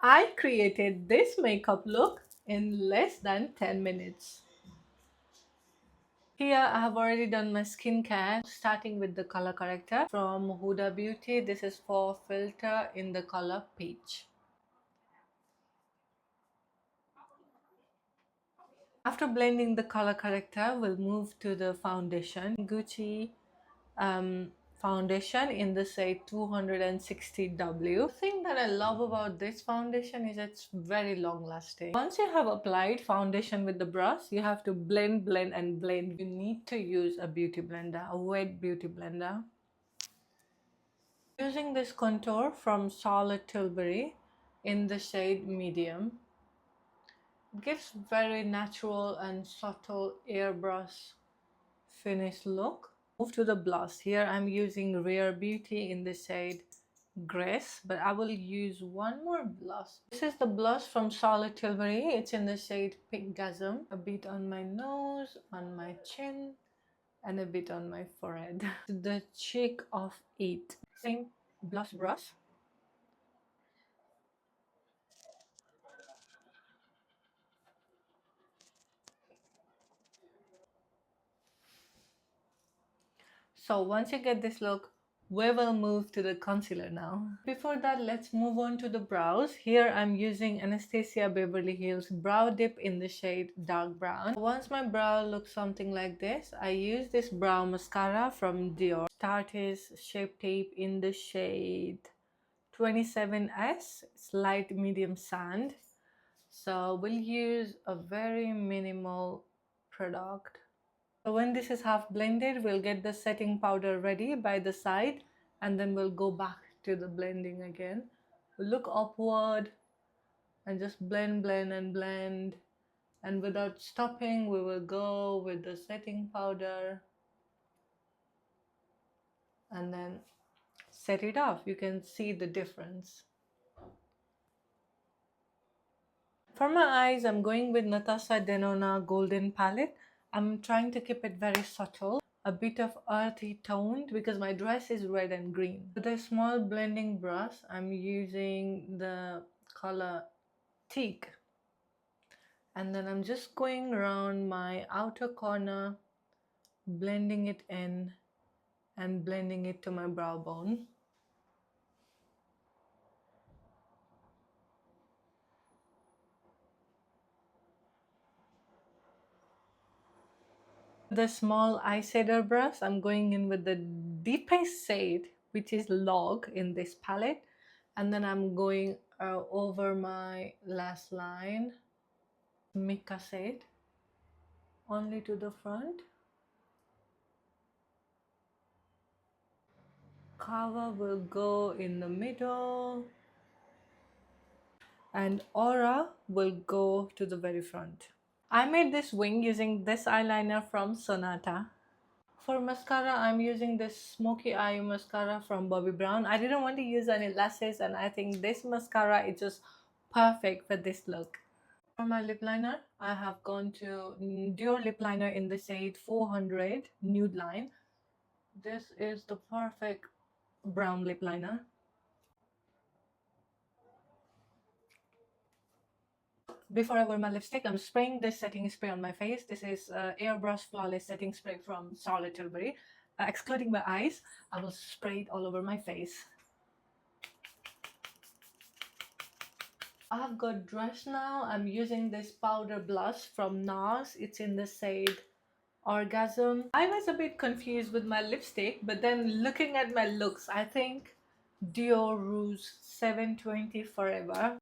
I created this makeup look in less than 10 minutes. Here I have already done my skincare, starting with the color corrector from Huda Beauty. This is for filter in the color peach. After blending the color corrector, we'll move to the foundation. Gucci um, foundation in the shade 260W. The thing that I love about this foundation is it's very long lasting. Once you have applied foundation with the brush, you have to blend, blend and blend. You need to use a beauty blender, a wet beauty blender. Using this contour from Charlotte Tilbury in the shade medium. It gives very natural and subtle airbrush finish look. Move to the blush. Here I'm using Rare Beauty in the shade Grace, but I will use one more blush. This is the blush from Charlotte Tilbury. It's in the shade Pinkgasm. A bit on my nose, on my chin, and a bit on my forehead. The cheek of it. Same blush brush. So once you get this look, we will move to the concealer now. Before that, let's move on to the brows. Here I'm using Anastasia Beverly Hills Brow Dip in the shade Dark Brown. Once my brow looks something like this, I use this brow mascara from Dior. Tarte's Shape Tape in the shade 27S. It's light medium sand. So we'll use a very minimal product. So when this is half blended, we'll get the setting powder ready by the side and then we'll go back to the blending again. We'll look upward and just blend, blend and blend. And without stopping, we will go with the setting powder and then set it off. You can see the difference. For my eyes, I'm going with Natasha Denona Golden Palette. I'm trying to keep it very subtle, a bit of earthy toned because my dress is red and green. With a small blending brush, I'm using the color Teak. And then I'm just going around my outer corner, blending it in and blending it to my brow bone. The small eyeshadow brush, I'm going in with the deepest shade, which is Log in this palette. And then I'm going over my lash line, Mica shade, only to the front. Kava will go in the middle. And Aura will go to the very front. I made this wing using this eyeliner from Sonata. For mascara, I'm using this smoky eye mascara from Bobbi Brown. I didn't want to use any lashes and I think this mascara is just perfect for this look. For my lip liner, I have gone to Dior lip liner in the shade 400 Nude Line. This is the perfect brown lip liner. Before I wear my lipstick, I'm spraying this setting spray on my face. This is Airbrush Flawless Setting Spray from Charlotte Tilbury. Excluding my eyes, I will spray it all over my face. I've got dressed now. I'm using this powder blush from NARS. It's in the shade Orgasm. I was a bit confused with my lipstick, but then looking at my looks, I think Dior Rouge 720 Forever.